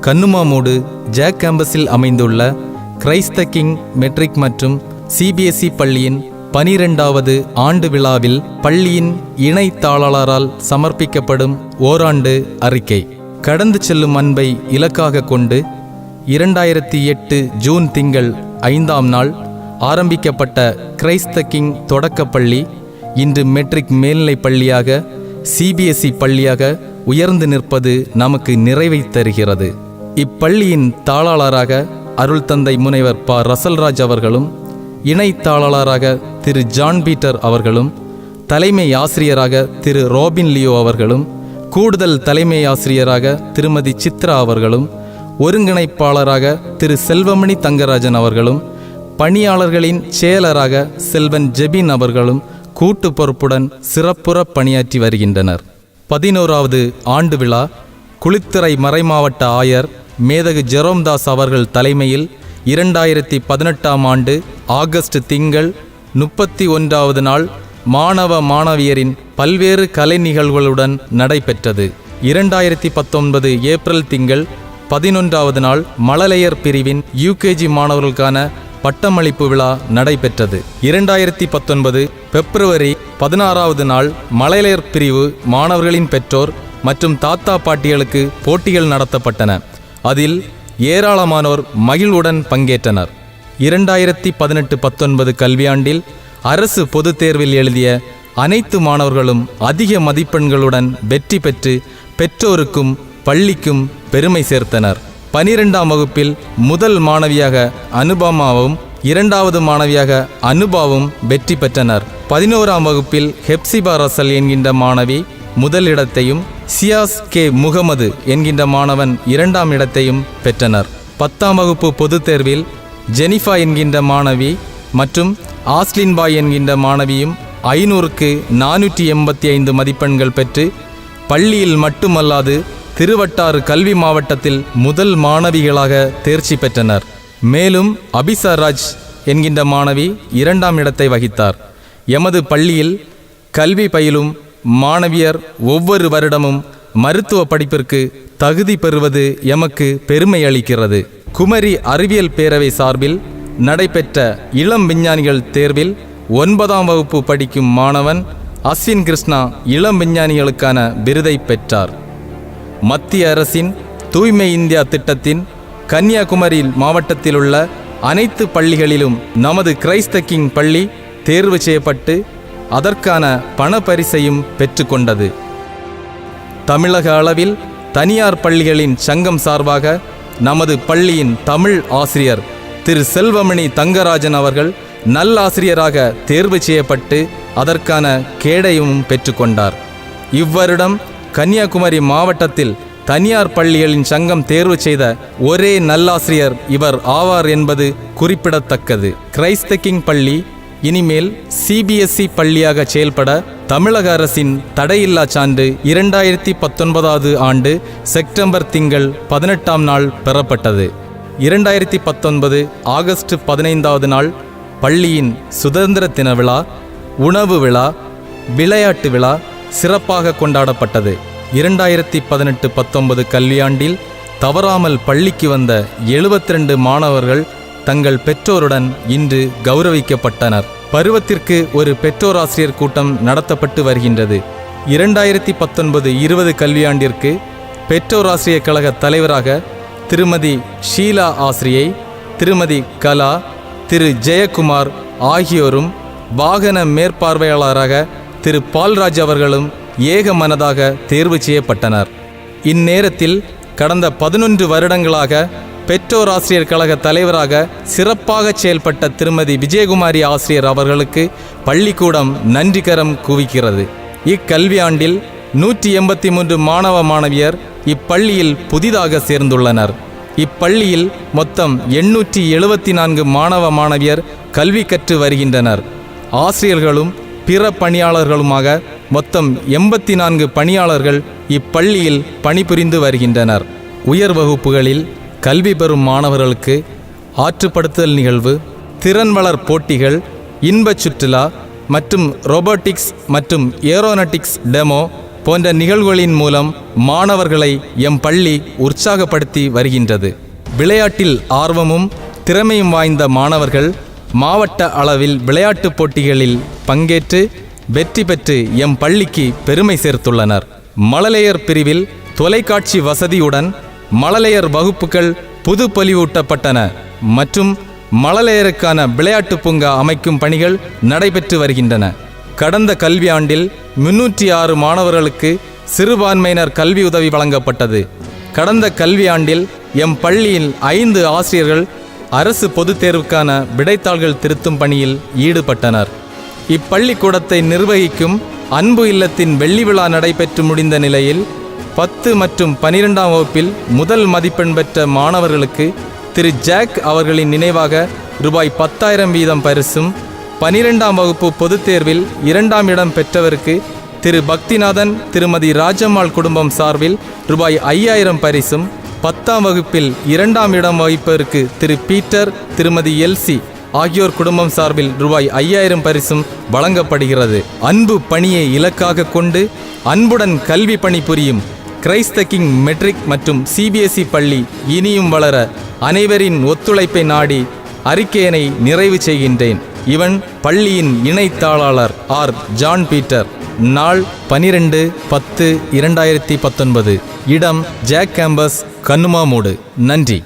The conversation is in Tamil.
கன்னுமாமூடு ஜாக் கேம்பஸில் அமைந்துள்ள கிரைஸ்ட் த கிங் மெட்ரிக் மற்றும் சிபிஎஸ்இ பள்ளியின் 12வது ஆண்டு விழாவில் பள்ளியின் இணை தாளரால் சமர்ப்பிக்கப்படும் ஓராண்டு அறிக்கை. கடந்து செல்லும் அன்பை இலக்காக கொண்டு 2008 ஜூன் திங்கள் 5ஆம் நாள் ஆரம்பிக்கப்பட்ட கிரைஸ்ட் த கிங் தொடக்கப்பள்ளி இன்று மெட்ரிக் மேல்நிலை பள்ளியாக சிபிஎஸ்இ பள்ளியாக உயர்ந்து நிற்பது நமக்கு நிறைவை தருகிறது. இப்பள்ளியின் தாளாளராக அருள் தந்தை முனைவர் ப. ரசல்ராஜ் அவர்களும், இணை தாளாளராக திரு ஜான் பீட்டர் அவர்களும், தலைமை ஆசிரியராக திரு ரோபின் லியோ அவர்களும், கூடுதல் தலைமை ஆசிரியராக திருமதி சித்ரா அவர்களும், ஒருங்கிணைப்பாளராக திரு செல்வமணி தங்கராஜன் அவர்களும், பணியாளர்களின் செயலராக செல்வன் ஜெபின் அவர்களும் கூட்டு பொறுப்புடன் சிறப்புற பணியாற்றி வருகின்றனர். 11வது ஆண்டு விழா குளித்துறை மறைமாவட்ட ஆயர் மேதகு ஜெரோம்தாஸ் அவர்கள் தலைமையில் 2018ஆம் ஆண்டு ஆகஸ்ட் திங்கள் 31வது நாள் மாணவ மாணவியரின் பல்வேறு கலை நிகழ்வுகளுடன் நடைபெற்றது. 2019 ஏப்ரல் திங்கள் 11வது நாள் மழலையர் பிரிவின் யூகேஜி மாணவர்களுக்கான பட்டமளிப்பு விழா நடைபெற்றது. 2019 பிப்ரவரி 16வது நாள் மழலையர் பிரிவு மாணவர்களின் பெற்றோர் மற்றும் தாத்தா பாட்டிகளுக்கு போட்டிகள் நடத்தப்பட்டன. அதில் ஏராளமானோர் மகிழ்வுடன் பங்கேற்றனர். 2018-19 கல்வியாண்டில் அரசு பொதுத் தேர்வில் எழுதிய அனைத்து மாணவர்களும் அதிக மதிப்பெண்களுடன் வெற்றி பெற்று பெற்றோருக்கும் பள்ளிக்கும் பெருமை சேர்த்தனர். 12ஆம் வகுப்பில் முதல் மாணவியாக அனுபமாவும் 2வது மாணவியாக அனுபாவும் வெற்றி பெற்றனர். 11ஆம் வகுப்பில் ஹெப்சிபா ரசல் என்கின்ற மாணவி முதலிடத்தையும் சியாஸ் கே முகமது என்கின்ற மாணவன் 2ஆம் இடத்தையும் பெற்றனர். 10ஆம் வகுப்பு பொதுத் தேர்வில் ஜெனிஃபா என்கின்ற மாணவி மற்றும் ஆஸ்லின் பாய் என்கின்ற மாணவியும் 500க்கு 485 மதிப்பெண்கள் பெற்று பள்ளியில் மட்டுமல்லாது திருவட்டாறு கல்வி மாவட்டத்தில் முதல் மாணவிகளாக தேர்ச்சி பெற்றனர். மேலும் அபிசா ராஜ் என்கின்ற மாணவி 2ஆம் இடத்தை வகித்தார். எமது பள்ளியில் கல்வி பயிலும் மாணவியர் ஒவ்வொரு வருடமும் மருத்துவ படிப்பிற்கு தகுதி பெறுவது எமக்கு பெருமை அளிக்கிறது. குமரி அறிவியல் பேரவை சார்பில் நடைபெற்ற இளம் விஞ்ஞானிகள் தேர்வில் 9ஆம் வகுப்பு படிக்கும் மாணவன் அஸ்வின் கிருஷ்ணா இளம் விஞ்ஞானிகளுக்கான விருதை பெற்றார். மத்திய அரசின் தூய்மை இந்தியா திட்டத்தின் கன்னியாகுமரி மாவட்டத்தில் உள்ள அனைத்து பள்ளிகளிலும் நமது கிரைஸ்ட் த கிங் பள்ளி தேர்வு செய்யப்பட்டு அதற்கான பணப்பரிசையும் பெற்றுக்கொண்டது. தமிழக அளவில் தனியார் பள்ளிகளின் சங்கம் சார்பாக நமது பள்ளியின் தமிழ் ஆசிரியர் திரு செல்வமணி தங்கராஜன் அவர்கள் நல்லாசிரியராக தேர்வு செய்யப்பட்டு அதற்கான கேடயமும் பெற்றுக்கொண்டார். இவ்வருடம் கன்னியாகுமரி மாவட்டத்தில் தனியார் பள்ளிகளின் சங்கம் தேர்வு செய்த ஒரே நல்லாசிரியர் இவர் ஆவார் என்பது குறிப்பிடத்தக்கது. கிரைஸ்ட் த கிங் பள்ளி இனிமேல் சிபிஎஸ்இ பள்ளியாக செயல்பட தமிழக அரசின் தடையில்லா சான்று 2019 ஆண்டு செப்டம்பர் திங்கள் 18ஆம் நாள் பெறப்பட்டது. 2019 ஆகஸ்ட் 15வது நாள் பள்ளியின் சுதந்திர தின விழா, உணவு விழா, விளையாட்டு விழா சிறப்பாக கொண்டாடப்பட்டது. 2018-19 கல்வியாண்டில் தவறாமல் பள்ளிக்கு வந்த 72 மாணவர்கள் தங்கள் பெற்றோருடன் இன்று கௌரவிக்கப்பட்டனர். பருவத்திற்கு ஒரு பெற்றோராசிரியர் கூட்டம் நடத்தப்பட்டு வருகின்றது. 2019-20 கல்வியாண்டிற்கு பெற்றோராசிரியர் கழக தலைவராக திருமதி ஷீலா ஆசிரியை, திருமதி கலா, திரு ஜெயக்குமார் ஆகியோரும், வாகன மேற்பார்வையாளராக திரு பால்ராஜ் அவர்களும் ஏக மனதாக தேர்வு செய்யப்பட்டனர். இந்நேரத்தில் கடந்த 11 வருடங்களாக பெற்றோராசிரியர் கழக தலைவராக சிறப்பாக செயல்பட்ட திருமதி விஜயகுமாரி ஆசிரியர் அவர்களுக்கு பள்ளிக்கூடம் நன்றிகரம் குவிக்கிறது. இக்கல்வியாண்டில் 183 மாணவ மாணவியர் இப்பள்ளியில் புதிதாக சேர்ந்துள்ளனர். இப்பள்ளியில் மொத்தம் 874 மாணவ மாணவியர் கல்வி கற்று வருகின்றனர். ஆசிரியர்களும் பிற பணியாளர்களுமாக மொத்தம் 84 பணியாளர்கள் இப்பள்ளியில் பணிபுரிந்து வருகின்றனர். உயர் வகுப்புகளில் கல்வி பெறும் மாணவர்களுக்கு ஆற்றுப்படுத்துதல் நிகழ்வு, திறன் வளர் போட்டிகள், இன்பச் சுற்றுலா மற்றும் ரோபோட்டிக்ஸ் மற்றும் ஏரோநாட்டிக்ஸ் டெமோ போன்ற நிகழ்வுகளின் மூலம் மாணவர்களை எம் பள்ளி உற்சாகப்படுத்தி வருகின்றது. விளையாட்டில் ஆர்வமும் திறமையும் வாய்ந்த மாணவர்கள் மாவட்ட அளவில் விளையாட்டுப் போட்டிகளில் பங்கேற்று வெற்றி பெற்று எம் பள்ளிக்கு பெருமை சேர்த்துள்ளனர். மழலையர் பிரிவில் தொலைக்காட்சி வசதியுடன் மழலையர் வகுப்புகள் புது பொலிவூட்டப்பட்டன மற்றும் மழலையருக்கான விளையாட்டு பூங்கா அமைக்கும் பணிகள் நடைபெற்று வருகின்றன. கடந்த கல்வியாண்டில் 306 மாணவர்களுக்கு சிறுபான்மையினர் கல்வி உதவி வழங்கப்பட்டது. கடந்த கல்வியாண்டில் எம் பள்ளியில் 5 ஆசிரியர்கள் அரசு பொதுத் தேர்வுக்கான விடைத்தாள்கள் திருத்தும் பணியில் ஈடுபட்டனர். இப்பள்ளிக்கூடத்தை நிர்வகிக்கும் அன்பு இல்லத்தின் வெள்ளி விழா நடைபெற்று முடிந்த நிலையில் 10 மற்றும் 12ஆம் வகுப்பில் முதல் மதிப்பெண் பெற்ற மாணவர்களுக்கு திரு ஜாக் அவர்களின் நினைவாக ரூபாய் 10,000 வீதம் பரிசும், 12ஆம் வகுப்பு பொதுத் தேர்வில் 2ஆம் இடம் பெற்றவருக்கு திரு பக்திநாதன் திருமதி ராஜம்மாள் குடும்பம் சார்பில் ரூபாய் 5,000 பரிசும், 10ஆம் வகுப்பில் 2ஆம் இடம் வகிப்பவருக்கு திரு பீட்டர் திருமதி எல்சி ஆகியோர் குடும்பம் சார்பில் ரூபாய் 5,000 பரிசும் வழங்கப்படுகிறது. அன்பு பணியை இலக்காக கொண்டு அன்புடன் கல்வி பணி புரியும் கிரைஸ்த கிங் மெட்ரிக் மற்றும் சிபிஎஸ்இ பள்ளி இனியும் வளர அனைவரின் ஒத்துழைப்பை நாடி அறிக்கையினை நிறைவு செய்கின்றேன். இவன் பள்ளியின் இணைத்தாளர் ஆர். John Peter. நாள் 12/10/2019. இடம் ஜாக் கேம்பஸ், கன்னுமாமூடு. நன்றி.